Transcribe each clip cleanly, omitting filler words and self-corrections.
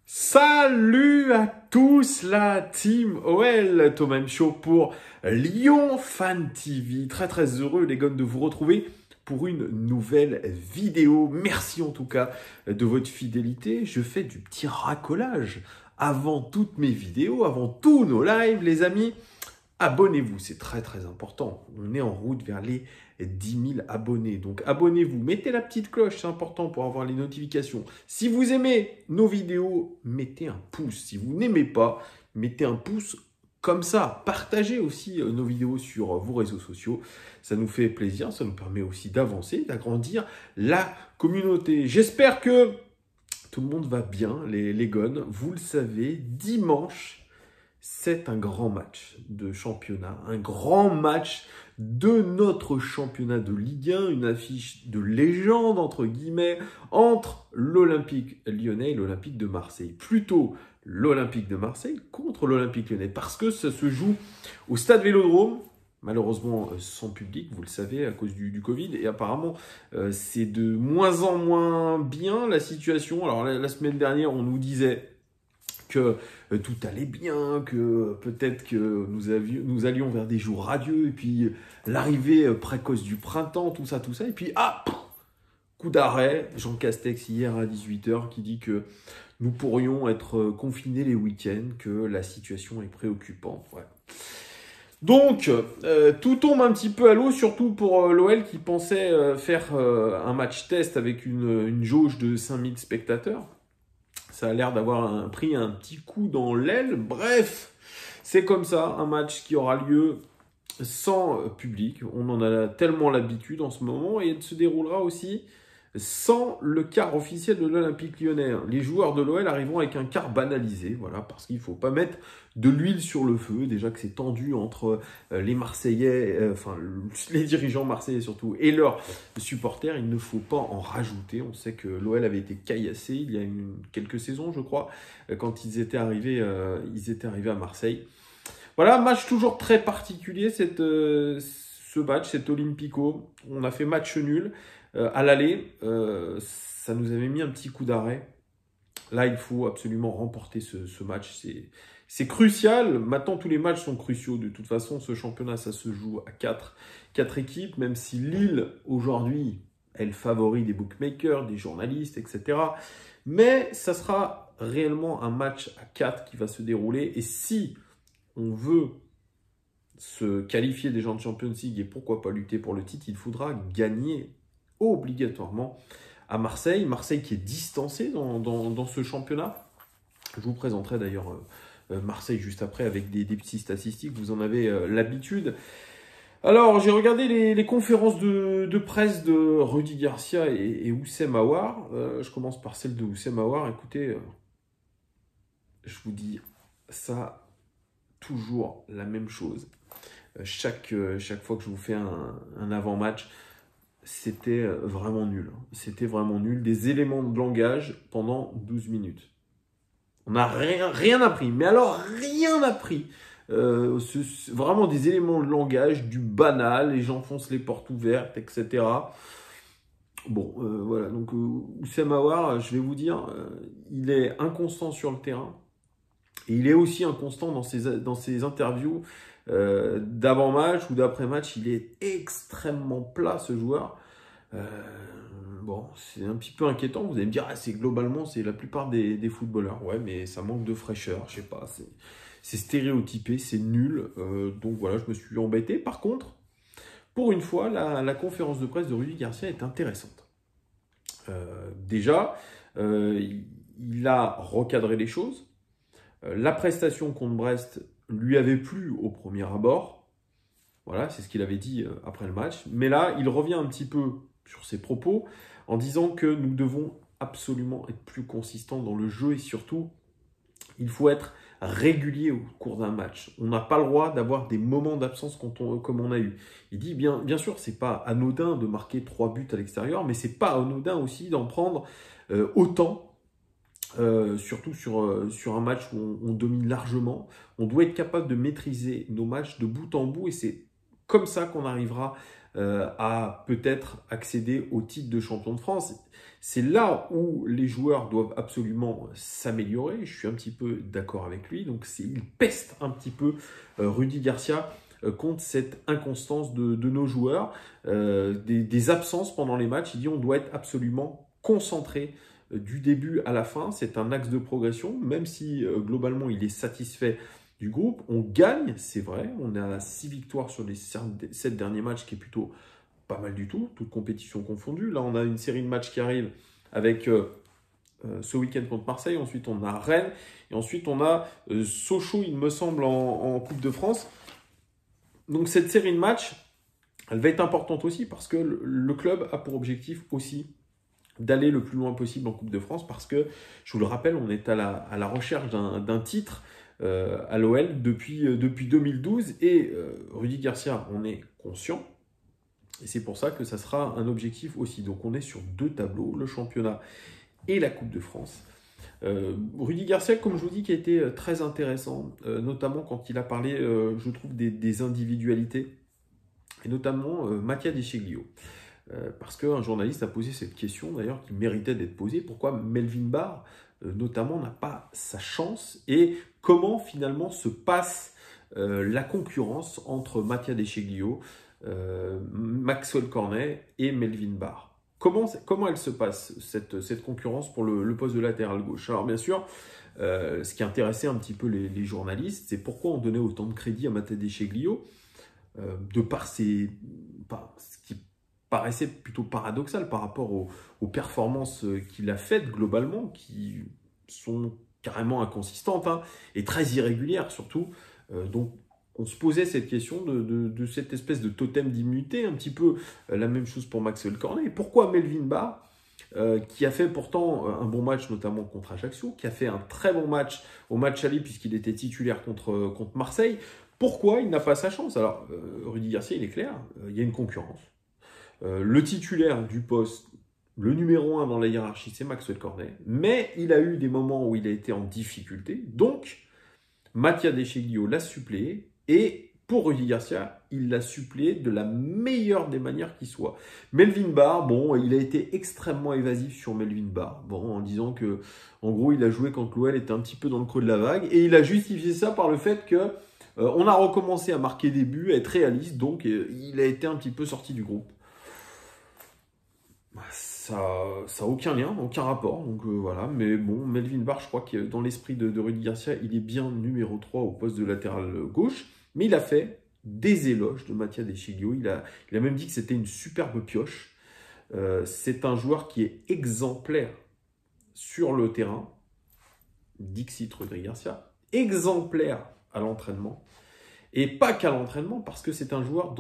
Salut à tous la team OL, Thomas M. Show pour Lyon Fan TV. Très heureux les gars de vous retrouver pour une nouvelle vidéo. Merci en tout cas de votre fidélité. Je fais du petit racolage avant toutes mes vidéos, avant tous nos lives les amis. Abonnez-vous, c'est très important. On est en route vers les 10 000 abonnés. Donc abonnez-vous, mettez la petite cloche, c'est important pour avoir les notifications. Si vous aimez nos vidéos, mettez un pouce. Si vous n'aimez pas, mettez un pouce comme ça. Partagez aussi nos vidéos sur vos réseaux sociaux. Ça nous fait plaisir, ça nous permet aussi d'avancer, d'agrandir la communauté. J'espère que tout le monde va bien, les gones. Vous le savez, dimanche, c'est un grand match de championnat, un grand match de notre championnat de Ligue 1, une affiche de légende, entre guillemets, entre l'Olympique lyonnais et l'Olympique de Marseille. Plutôt l'Olympique de Marseille contre l'Olympique lyonnais, parce que ça se joue au Stade Vélodrome, malheureusement sans public, vous le savez, à cause du Covid, et apparemment c'est de moins en moins bien la situation. Alors la semaine dernière, on nous disait que tout allait bien, que peut-être que nous allions vers des jours radieux, et puis l'arrivée précoce du printemps, tout ça, et puis coup d'arrêt, Jean Castex hier à 18h qui dit que nous pourrions être confinés les week-ends, que la situation est préoccupante. Ouais. Donc, tout tombe un petit peu à l'eau, surtout pour l'OL qui pensait faire un match test avec une jauge de 5000 spectateurs. Ça a l'air d'avoir pris un petit coup dans l'aile. Bref, c'est comme ça, un match qui aura lieu sans public. On en a tellement l'habitude en ce moment. Et il se déroulera aussi sans le quart officiel de l'Olympique lyonnais. Les joueurs de l'OL arriveront avec un quart banalisé, voilà, parce qu'il ne faut pas mettre de l'huile sur le feu. Déjà que c'est tendu entre les Marseillais, les dirigeants marseillais surtout, et leurs supporters, il ne faut pas en rajouter. On sait que l'OL avait été caillassé il y a quelques saisons, je crois, quand ils étaient arrivés à Marseille. Voilà, match toujours très particulier, ce match, cet Olympico. On a fait match nul à l'aller. Ça nous avait mis un petit coup d'arrêt. Là, il faut absolument remporter ce match. C'est crucial. Maintenant, tous les matchs sont cruciaux. De toute façon, ce championnat, ça se joue à 4 équipes, même si Lille, aujourd'hui, est le favori des bookmakers, des journalistes, etc. Mais ça sera réellement un match à 4 qui va se dérouler. Et si on veut se qualifier des gens de Champions League et pourquoi pas lutter pour le titre, il faudra gagner obligatoirement à Marseille. Marseille qui est distancé dans ce championnat. Je vous présenterai d'ailleurs Marseille juste après avec des petites statistiques, vous en avez l'habitude. Alors, j'ai regardé les conférences de presse de Rudy Garcia et Houssem Aouar. Je commence par celle de Houssem Aouar. Écoutez, je vous dis ça, toujours la même chose. Chaque fois que je vous fais un avant-match, c'était vraiment nul. C'était vraiment nul. Des éléments de langage pendant 12 minutes. On n'a rien appris. Mais alors, rien appris. Vraiment des éléments de langage, du banal, les gens foncent les portes ouvertes, etc. Bon, voilà. Donc, Houssem Aouar, je vais vous dire, il est inconstant sur le terrain. Et il est aussi inconstant dans ses interviews d'avant-match ou d'après-match. Il est extrêmement plat, ce joueur. Bon, c'est un petit peu inquiétant. Vous allez me dire, globalement, c'est la plupart des footballeurs. Ouais, mais ça manque de fraîcheur, je sais pas. C'est stéréotypé, c'est nul. Donc voilà, je me suis embêté. Par contre, pour une fois, la conférence de presse de Rudy Garcia est intéressante. Déjà, il a recadré les choses. La prestation contre Brest lui avait plu au premier abord. Voilà, c'est ce qu'il avait dit après le match. Mais là, il revient un petit peu sur ses propos en disant que nous devons absolument être plus consistants dans le jeu et surtout, il faut être régulier au cours d'un match. On n'a pas le droit d'avoir des moments d'absence comme on a eu. Il dit, bien sûr, c'est pas anodin de marquer 3 buts à l'extérieur, mais c'est pas anodin aussi d'en prendre autant. Surtout sur un match où on domine largement. On doit être capable de maîtriser nos matchs de bout en bout et c'est comme ça qu'on arrivera à peut-être accéder au titre de champion de France. C'est là où les joueurs doivent absolument s'améliorer. Je suis un petit peu d'accord avec lui. Donc, il peste un petit peu Rudy Garcia contre cette inconstance de nos joueurs, des absences pendant les matchs. Il dit on doit être absolument concentré du début à la fin. C'est un axe de progression, même si globalement il est satisfait du groupe. On gagne, c'est vrai. On a 6 victoires sur les 7 derniers matchs, qui est plutôt pas mal du tout, toutes compétitions confondues. Là, on a une série de matchs qui arrive avec ce week-end contre Marseille. Ensuite, on a Rennes. Et ensuite, on a Sochaux, il me semble, en Coupe de France. Donc, cette série de matchs, elle va être importante aussi parce que le club a pour objectif aussi d'aller le plus loin possible en Coupe de France parce que, je vous le rappelle, on est à la recherche d'un titre à l'OL depuis 2012 et Rudy Garcia en est conscient et c'est pour ça que ça sera un objectif aussi. Donc on est sur 2 tableaux, le championnat et la Coupe de France. Rudy Garcia, comme je vous dis, qui a été très intéressant, notamment quand il a parlé, je trouve, des individualités et notamment Mattia Descheglio. Parce qu'un journaliste a posé cette question, d'ailleurs, qui méritait d'être posée. Pourquoi Melvin Barr, notamment, n'a pas sa chance et comment, finalement, se passe la concurrence entre Mattia Descheglio, Maxwell Cornet et Melvin Barr. Comment elle se passe, cette concurrence pour le poste de latéral gauche? Alors, bien sûr, ce qui intéressait un petit peu les journalistes, c'est pourquoi on donnait autant de crédit à Mattia Descheglio, de par ce qui paraissait plutôt paradoxal par rapport aux performances qu'il a faites globalement, qui sont carrément inconsistantes et très irrégulières surtout. Donc on se posait cette question de cette espèce de totem d'immunité, un petit peu la même chose pour Maxwell Cornet. Et pourquoi Melvin Barr, qui a fait pourtant un bon match notamment contre Ajaccio, qui a fait un très bon match au match aller puisqu'il était titulaire contre Marseille, pourquoi il n'a pas sa chance? Alors Rudy Garcia, il est clair, il y a une concurrence. Le titulaire du poste, le numéro 1 dans la hiérarchie, c'est Maxwell Cornet. Mais il a eu des moments où il a été en difficulté. Donc, Mattia Descheglio l'a suppléé. Et pour Rudy Garcia, il l'a suppléé de la meilleure des manières qui soit. Melvin Barr, bon, il a été extrêmement évasif sur Melvin Barr. Bon, en disant que, en gros, il a joué quand l'OL était un petit peu dans le creux de la vague. Et il a justifié ça par le fait que on a recommencé à marquer des buts, à être réaliste. Donc, il a été un petit peu sorti du groupe. Ça n'a aucun lien, aucun rapport, donc voilà. Mais bon, Melvin Barr, je crois que dans l'esprit de Rudy Garcia, il est bien numéro 3 au poste de latéral gauche. Mais il a fait des éloges de Mattia Descheglio. Il a même dit que c'était une superbe pioche. C'est un joueur qui est exemplaire sur le terrain. Dixit Rudy Garcia. Exemplaire à l'entraînement. Et pas qu'à l'entraînement, parce que c'est un joueur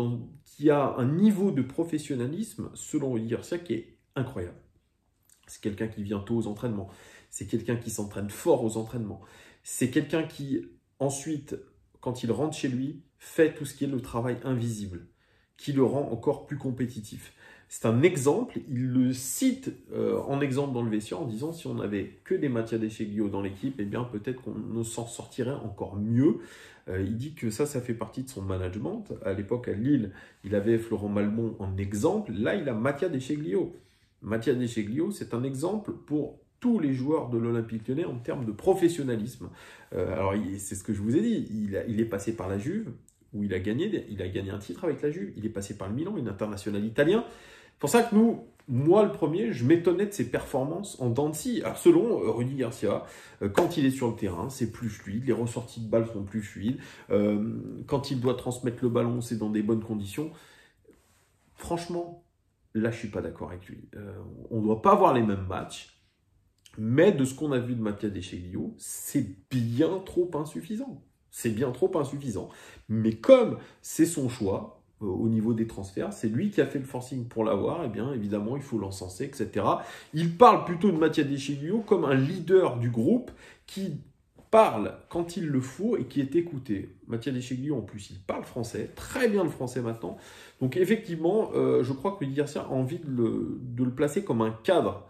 qui a un niveau de professionnalisme, selon Rudy Garcia, qui est incroyable. C'est quelqu'un qui vient tôt aux entraînements. C'est quelqu'un qui s'entraîne fort aux entraînements. C'est quelqu'un qui, ensuite, quand il rentre chez lui, fait tout ce qui est le travail invisible, qui le rend encore plus compétitif. C'est un exemple, il le cite en exemple dans le vestiaire en disant si on n'avait que des Mattia Descheglio dans l'équipe, eh bien peut-être qu'on s'en sortirait encore mieux. Il dit que ça fait partie de son management. À l'époque, à Lille, il avait Florent Malmon en exemple. Là, il a Mattia Descheglio. Mattia Descheglio, c'est un exemple pour tous les joueurs de l'Olympique Lyonnais en termes de professionnalisme. Alors, c'est ce que je vous ai dit. Il est passé par la Juve, où il a gagné un titre avec la Juve. Il est passé par le Milan, une internationale italien. C'est pour ça que moi le premier, je m'étonnais de ses performances en dents de scie. Alors selon Rudy Garcia, quand il est sur le terrain, c'est plus fluide, les ressorties de balles sont plus fluides. Quand il doit transmettre le ballon, c'est dans des bonnes conditions. Franchement, là je suis pas d'accord avec lui. On ne doit pas avoir les mêmes matchs, mais de ce qu'on a vu de Mattia Descheglio, c'est bien trop insuffisant. C'est bien trop insuffisant. Mais comme c'est son choix, au niveau des transferts, c'est lui qui a fait le forcing pour l'avoir, et bien évidemment il faut l'encenser, etc. Il parle plutôt de Mattia Descheglio comme un leader du groupe qui parle quand il le faut et qui est écouté. Mattia Descheglio en plus il parle français, très bien le français maintenant, donc effectivement je crois que Rudy Garcia a envie de le placer comme un cadre.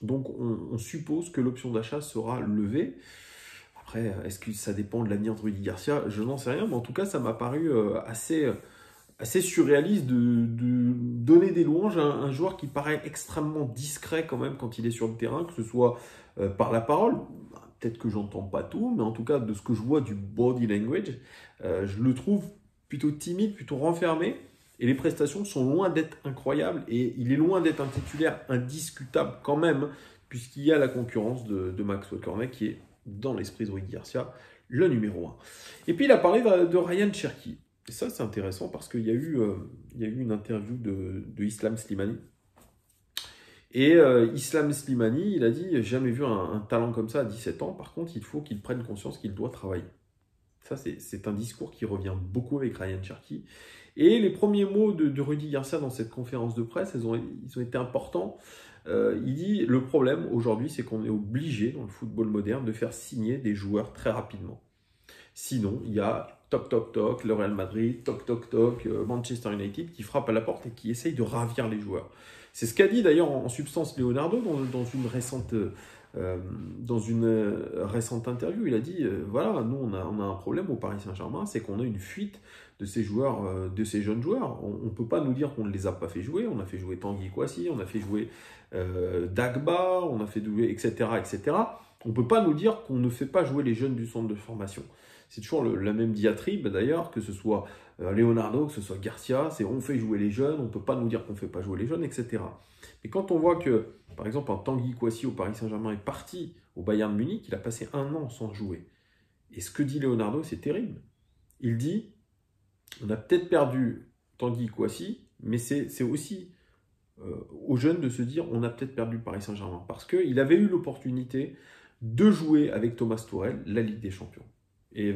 Donc on suppose que l'option d'achat sera levée. Après, est-ce que ça dépend de l'avenir de Rudy Garcia? Je n'en sais rien, mais en tout cas, ça m'a paru assez assez surréaliste de donner des louanges à un joueur qui paraît extrêmement discret quand même quand il est sur le terrain, que ce soit par la parole. Peut-être que j'entends pas tout, mais en tout cas, de ce que je vois du body language, je le trouve plutôt timide, plutôt renfermé. Et les prestations sont loin d'être incroyables. Et il est loin d'être un titulaire indiscutable quand même, puisqu'il y a la concurrence de Maxwell Cornet, qui est, dans l'esprit de Rudy Garcia, le numéro 1. Et puis, il a parlé de Ryan Cherki. Et ça, c'est intéressant parce qu'il y a eu une interview de Islam Slimani. Et Islam Slimani, il a dit « J'ai jamais vu un talent comme ça à 17 ans. Par contre, il faut qu'il prenne conscience qu'il doit travailler. » Ça, c'est un discours qui revient beaucoup avec Ryan Cherki. Et les premiers mots de Rudy Garcia dans cette conférence de presse, ils ont été importants. Il dit « Le problème aujourd'hui, c'est qu'on est obligé, dans le football moderne, de faire signer des joueurs très rapidement. Sinon, il y a toc toc toc, le Real Madrid, toc toc toc, Manchester United qui frappe à la porte et qui essaye de ravir les joueurs. » C'est ce qu'a dit d'ailleurs en substance Leonardo dans une récente interview. Il a dit voilà, nous on a un problème au Paris Saint-Germain, c'est qu'on a une fuite de ces joueurs, de ces jeunes joueurs. On ne peut pas nous dire qu'on ne les a pas fait jouer. On a fait jouer Tanguy Kouassi, on a fait jouer Dagba, on a fait jouer etc. etc. On ne peut pas nous dire qu'on ne fait pas jouer les jeunes du centre de formation. C'est toujours la même diatribe d'ailleurs, que ce soit Leonardo, que ce soit Garcia, c'est on fait jouer les jeunes, on ne peut pas nous dire qu'on ne fait pas jouer les jeunes, etc. Et quand on voit que, par exemple, un Tanguy Kouassi au Paris Saint-Germain est parti au Bayern Munich, il a passé 1 an sans jouer. Et ce que dit Leonardo, c'est terrible. Il dit, on a peut-être perdu Tanguy Kouassi, mais c'est aussi aux jeunes de se dire, on a peut-être perdu le Paris Saint-Germain. Parce qu'il avait eu l'opportunité de jouer avec Thomas Tuchel la Ligue des Champions. Et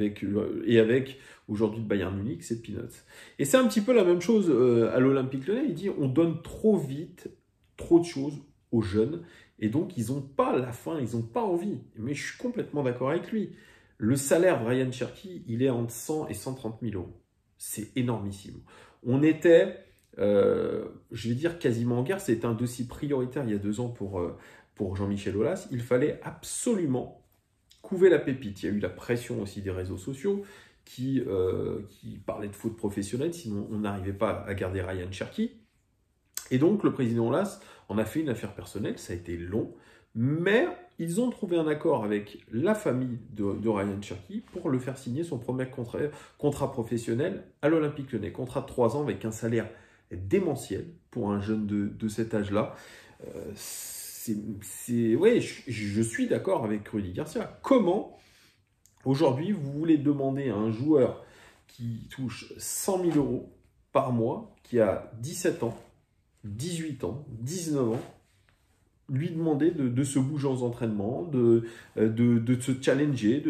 avec aujourd'hui le Bayern Munich, c'est peanuts. Et c'est un petit peu la même chose à l'Olympique Lyonnais. Il dit on donne trop vite, trop de choses aux jeunes, et donc ils n'ont pas la faim, ils n'ont pas envie. Mais je suis complètement d'accord avec lui. Le salaire de Ryan Cherki, il est entre 100 et 130 000 euros. C'est énormissime. On était, je vais dire quasiment en guerre, c'était un dossier prioritaire il y a 2 ans pour Jean-Michel Aulas. Il fallait absolument couver la pépite. Il y a eu la pression aussi des réseaux sociaux qui parlaient de faute professionnelle, sinon on n'arrivait pas à garder Ryan Cherki. Et donc le président Aulas en a fait une affaire personnelle, ça a été long, mais ils ont trouvé un accord avec la famille de Ryan Cherki pour le faire signer son premier contrat professionnel à l'Olympique Lyonnais. Contrat de 3 ans avec un salaire démentiel pour un jeune de cet âge-là. Ouais, je suis d'accord avec Rudy Garcia. Comment, aujourd'hui, vous voulez demander à un joueur qui touche 100 000 euros par mois, qui a 17 ans, 18 ans, 19 ans, lui demander de se bouger aux entraînements, de se challenger,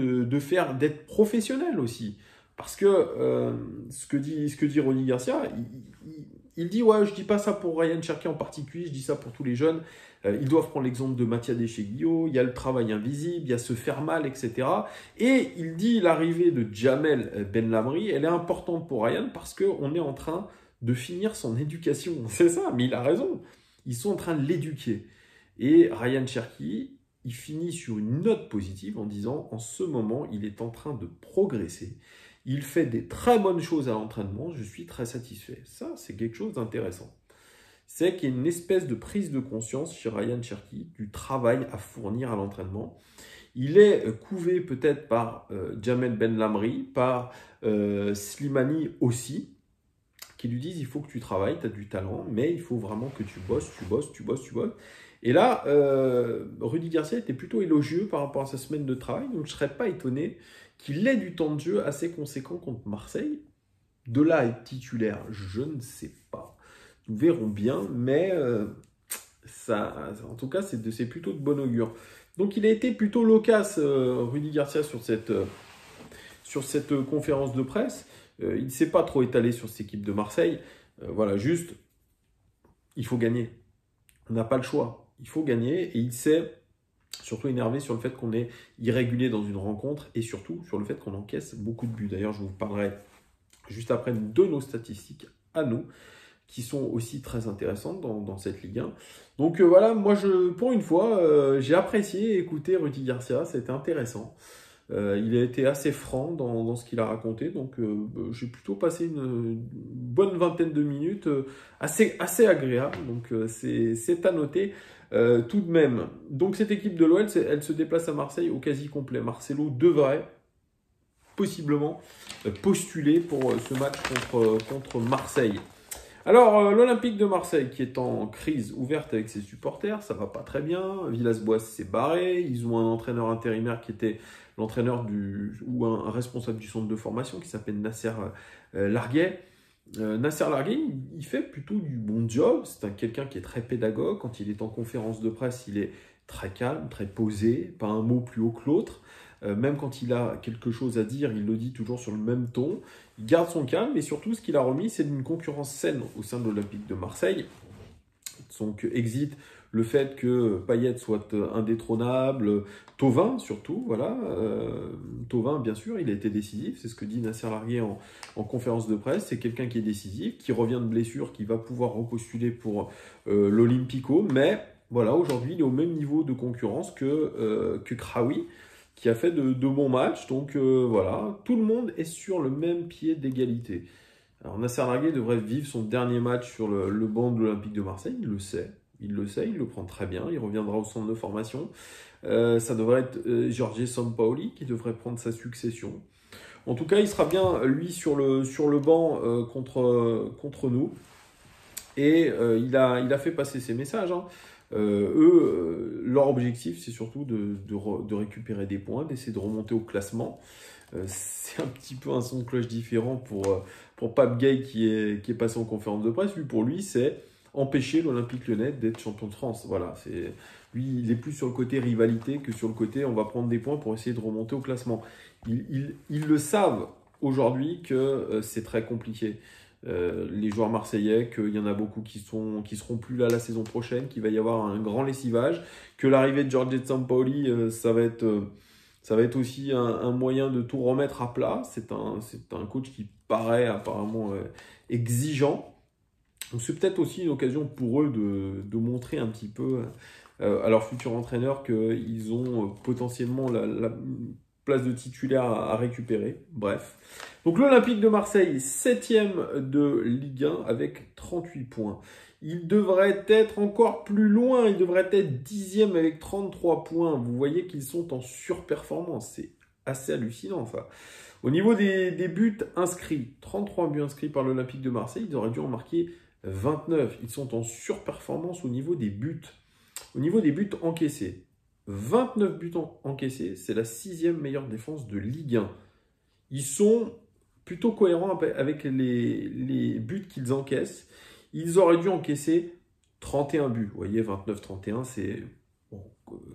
d'être professionnel aussi. Parce que ce que dit Rudy Garcia, il dit, ouais, je dis pas ça pour Ryan Cherki en particulier, je dis ça pour tous les jeunes. Ils doivent prendre l'exemple de Mathia Descheguillo, il y a le travail invisible, il y a se faire mal, etc. Et il dit, l'arrivée de Jamel Benlamri, elle est importante pour Ryan parce qu'on est en train de finir son éducation. C'est ça, mais il a raison. Ils sont en train de l'éduquer. Et Ryan Cherki, il finit sur une note positive en disant, en ce moment, il est en train de progresser. Il fait des très bonnes choses à l'entraînement, je suis très satisfait. Ça, c'est quelque chose d'intéressant. C'est qu'il y a une espèce de prise de conscience chez Ryan Cherki du travail à fournir à l'entraînement. Il est couvé peut-être par Jamel Benlamri, par Slimani aussi, qui lui disent il faut que tu travailles, tu as du talent, mais il faut vraiment que tu bosses. Et là, Rudy Garcia était plutôt élogieux par rapport à sa semaine de travail, donc je ne serais pas étonné qu'il ait du temps de jeu assez conséquent contre Marseille. De là à être titulaire, je ne sais pas. Nous verrons bien, mais en tout cas, c'est plutôt de bon augure. Donc il a été plutôt loquace, Rudy Garcia, sur cette conférence de presse. Il ne s'est pas trop étalé sur cette équipe de Marseille. Voilà, juste, il faut gagner. On n'a pas le choix. Il faut gagner et il s'est surtout énervé sur le fait qu'on est irrégulier dans une rencontre et surtout sur le fait qu'on encaisse beaucoup de buts. D'ailleurs, je vous parlerai juste après de nos statistiques à nous qui sont aussi très intéressantes dans cette Ligue 1. Donc voilà, moi, pour une fois, j'ai apprécié écouter Rudy Garcia, c'était intéressant. Il a été assez franc dans ce qu'il a raconté, donc j'ai plutôt passé une bonne vingtaine de minutes assez agréable, donc c'est à noter tout de même. Donc cette équipe de l'OL, elle se déplace à Marseille au quasi complet. Marcelo devrait possiblement postuler pour ce match contre Marseille. Alors, l'Olympique de Marseille, qui est en crise ouverte avec ses supporters, ça va pas très bien. Villas-Boas s'est barré. Ils ont un entraîneur intérimaire qui était l'entraîneur ou un responsable du centre de formation qui s'appelle Nasser Larguet. Nasser Larguet, il fait plutôt du bon job. C'est quelqu'un qui est très pédagogue. Quand il est en conférence de presse, il est très calme, très posé, pas un mot plus haut que l'autre. Même quand il a quelque chose à dire, il le dit toujours sur le même ton. Il garde son calme et surtout, ce qu'il a remis, c'est une concurrence saine au sein de l'Olympique de Marseille. Donc, exit le fait que Payet soit indétrônable, Thauvin surtout, voilà. Thauvin, bien sûr, il a été décisif, c'est ce que dit Nasser Larguet en conférence de presse. C'est quelqu'un qui est décisif, qui revient de blessure, qui va pouvoir repostuler pour l'Olympico. Mais voilà, aujourd'hui, il est au même niveau de concurrence que Kraoui, qui a fait de bons matchs. Donc voilà, tout le monde est sur le même pied d'égalité. Alors Nasser Larguet devrait vivre son dernier match sur le banc de l'Olympique de Marseille, il le sait, il le prend très bien, il reviendra au centre de formation. Ça devrait être Jorge Sampaoli qui devrait prendre sa succession. En tout cas, il sera bien, lui, sur le banc contre nous. Et il a fait passer ses messages, hein. Leur objectif, c'est surtout de récupérer des points, d'essayer de remonter au classement. C'est un petit peu un son de cloche différent pour Pape Gay qui est passé en conférence de presse. Lui, pour lui, c'est empêcher l'Olympique Lyonnais d'être champion de France. Voilà, lui, il est plus sur le côté rivalité que sur le côté on va prendre des points pour essayer de remonter au classement. Ils le savent aujourd'hui que c'est très compliqué. Les joueurs marseillais, qu'il y en a beaucoup qui seront plus là la saison prochaine, qu'il va y avoir un grand lessivage, que l'arrivée de Jorge Sampaoli, ça va être aussi un moyen de tout remettre à plat. C'est un coach qui paraît apparemment exigeant. Donc c'est peut-être aussi une occasion pour eux de montrer un petit peu à leur futur entraîneur qu'ils ont potentiellement la place de titulaire à récupérer. Bref. Donc l'Olympique de Marseille, 7e de Ligue 1 avec 38 points. Il devrait être encore plus loin, il devrait être 10e avec 33 points. Vous voyez qu'ils sont en surperformance, c'est assez hallucinant ça. Au niveau des buts inscrits, 33 buts inscrits par l'Olympique de Marseille, ils auraient dû en marquer 29. Ils sont en surperformance au niveau des buts. Au niveau des buts encaissés, 29 buts encaissés, c'est la 6e meilleure défense de Ligue 1. Ils sont plutôt cohérents avec les buts qu'ils encaissent. Ils auraient dû encaisser 31 buts. Vous voyez, 29-31, c'est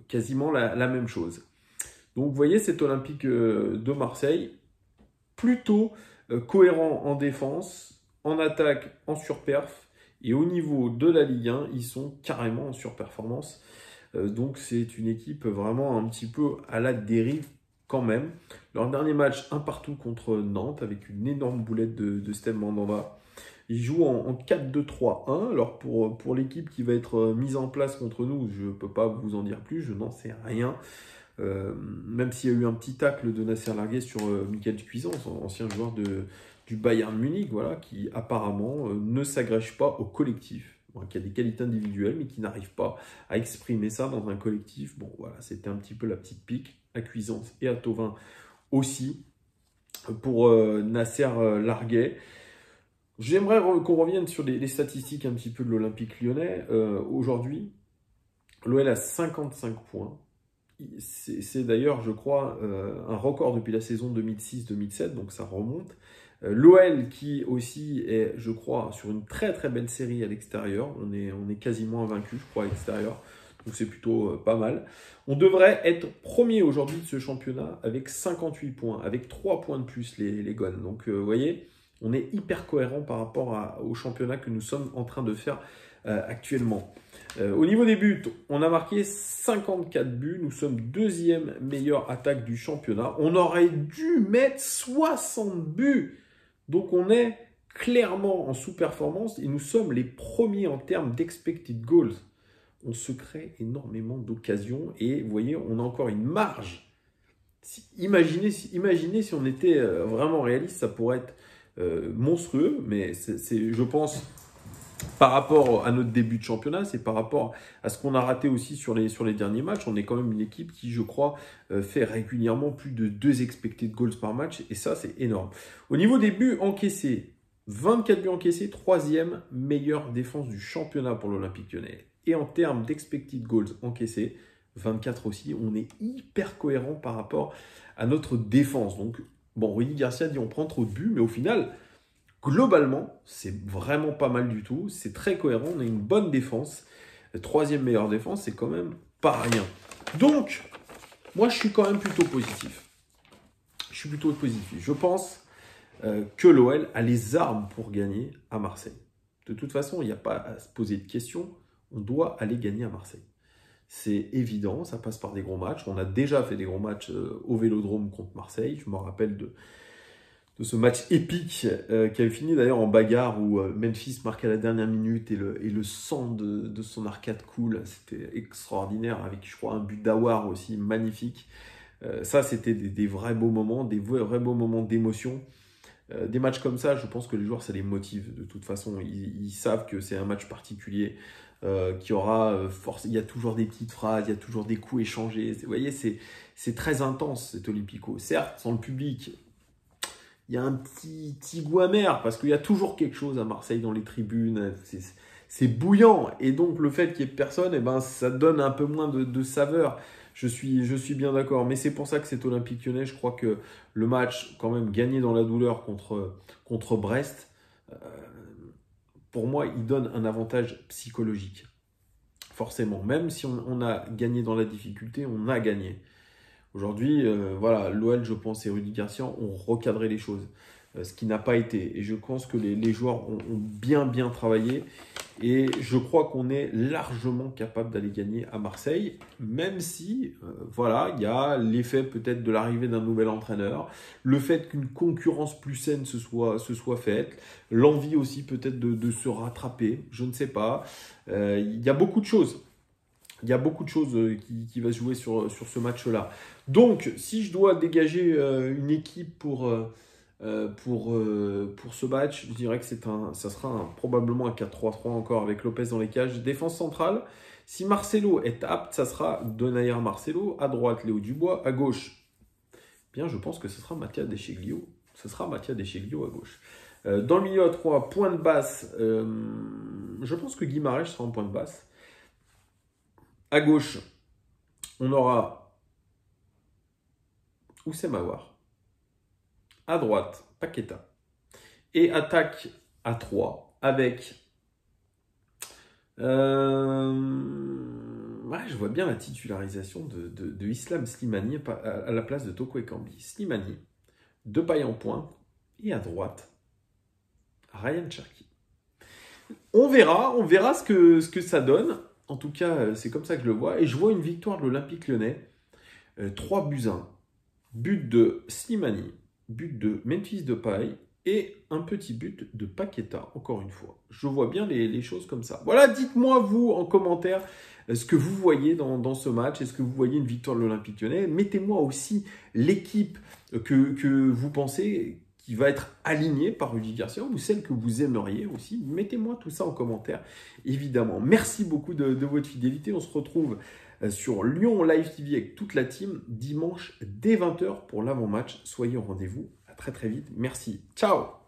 quasiment la même chose. Donc, vous voyez, cet Olympique de Marseille, plutôt cohérent en défense, en attaque, en surperf. Et au niveau de la Ligue 1, ils sont carrément en surperformance. Donc, c'est une équipe vraiment un petit peu à la dérive quand même. Leur dernier match, un partout contre Nantes, avec une énorme boulette de Steve Mandanda. Ils jouent en 4-2-3-1. Alors, pour l'équipe qui va être mise en place contre nous, je ne peux pas vous en dire plus, je n'en sais rien. Même s'il y a eu un petit tacle de Nasser Larguet sur Michael Cuisance, ancien joueur du Bayern Munich, voilà, qui apparemment ne s'agrège pas au collectif. Bon, qui a des qualités individuelles, mais qui n'arrive pas à exprimer ça dans un collectif. Bon, voilà, c'était un petit peu la petite pique à Cuisance et à Thauvin aussi pour Nasser Larguet. J'aimerais qu'on revienne sur les statistiques un petit peu de l'Olympique lyonnais. Aujourd'hui, l'OL a 55 points. C'est d'ailleurs, je crois, un record depuis la saison 2006-2007, donc ça remonte. L'OL qui aussi est, je crois, sur une très très belle série à l'extérieur. On est quasiment invaincu, je crois, à l'extérieur. Donc c'est plutôt pas mal. On devrait être premier aujourd'hui de ce championnat avec 58 points, avec 3 points de plus les Gones. Donc vous voyez, on est hyper cohérent par rapport au championnat que nous sommes en train de faire actuellement. Au niveau des buts, on a marqué 54 buts. Nous sommes 2e meilleure attaque du championnat. On aurait dû mettre 60 buts. Donc on est clairement en sous-performance et nous sommes les premiers en termes d'expected goals. On se crée énormément d'occasions et vous voyez, on a encore une marge Imaginez si on était vraiment réaliste, ça pourrait être monstrueux, mais je pense, par rapport à notre début de championnat, c'est par rapport à ce qu'on a raté aussi sur les derniers matchs. On est quand même une équipe qui, je crois, fait régulièrement plus de 2 expected goals par match, et ça, c'est énorme. Au niveau des buts encaissés, 24 buts encaissés, 3e meilleure défense du championnat pour l'Olympique Lyonnais. Et en termes d'expected goals encaissés, 24 aussi, on est hyper cohérent par rapport à notre défense. Donc, bon, Rudy Garcia dit on prend trop de buts, mais au final, globalement, c'est vraiment pas mal du tout. C'est très cohérent, on a une bonne défense. 3e meilleure défense, c'est quand même pas rien. Donc, moi, je suis quand même plutôt positif. Je pense que l'OL a les armes pour gagner à Marseille. De toute façon, il n'y a pas à se poser de questions. On doit aller gagner à Marseille. C'est évident, ça passe par des gros matchs. On a déjà fait des gros matchs au Vélodrome contre Marseille. Je me rappelle de ce match épique qui avait fini d'ailleurs en bagarre où Memphis marquait à la dernière minute et le sang de son arcade coule. C'était extraordinaire avec, je crois, un but d'Awar aussi magnifique. Ça, c'était des vrais beaux moments, des vrais beaux moments d'émotion. Des matchs comme ça, je pense que les joueurs, ça les motive. De toute façon, ils savent que c'est un match particulier. Qui aura force. Il y a toujours des petites phrases, il y a toujours des coups échangés. Vous voyez, c'est très intense cet Olympico. Certes, sans le public, il y a un petit goût amer parce qu'il y a toujours quelque chose à Marseille dans les tribunes. C'est bouillant. Et donc, le fait qu'il n'y ait personne, eh ben, ça donne un peu moins de saveur. Je suis bien d'accord. Mais c'est pour ça que cet Olympique Lyonnais, je crois que le match, quand même, gagné dans la douleur contre Brest, pour moi, il donne un avantage psychologique. Forcément. Même si on a gagné dans la difficulté, on a gagné. Aujourd'hui, voilà, l'OL, je pense, et Rudy Garcia ont recadré les choses. Ce qui n'a pas été. Et je pense que les joueurs ont bien travaillé. Et je crois qu'on est largement capable d'aller gagner à Marseille, même si, voilà, il y a l'effet peut-être de l'arrivée d'un nouvel entraîneur, le fait qu'une concurrence plus saine se soit faite, l'envie aussi peut-être de se rattraper, je ne sais pas. Il y a beaucoup de choses. Il y a beaucoup de choses qui va se jouer sur ce match-là. Donc, si je dois dégager une équipe pour ce match, je dirais que ça sera probablement un 4-3-3 encore avec Lopez dans les cages. Défense centrale, si Marcelo est apte, ça sera Donayer Marcelo. À droite, Léo Dubois. À gauche, bien, je pense que ce sera Mattia Descheglio. Ce sera Mattia Descheglio à gauche. Dans le milieu à 3, point de basse, je pense que Guimarães sera en point de basse. À gauche, on aura Oussem Aouar. À droite, Paqueta. Et attaque à 3 avec... je vois bien la titularisation de Islam Slimani à la place de Toko Ekambi. Slimani, Depay en pointe, et à droite, Ryan Cherki. On verra ce que ça donne. En tout cas, c'est comme ça que je le vois. Et je vois une victoire de l'Olympique Lyonnais. 3-1. But de Slimani, but de Memphis Depay et un petit but de Paqueta, encore une fois. Je vois bien les choses comme ça. Voilà, dites-moi, vous, en commentaire, ce que vous voyez dans ce match. Est-ce que vous voyez une victoire de l'Olympique Lyonnais? Mettez-moi aussi l'équipe que vous pensez qui va être alignée par Rudy Garcia ou celle que vous aimeriez aussi. Mettez-moi tout ça en commentaire, évidemment. Merci beaucoup de votre fidélité. On se retrouve sur Lyon Live TV avec toute la team dimanche dès 20h pour l'avant-match. Soyez au rendez-vous. À très vite. Merci. Ciao.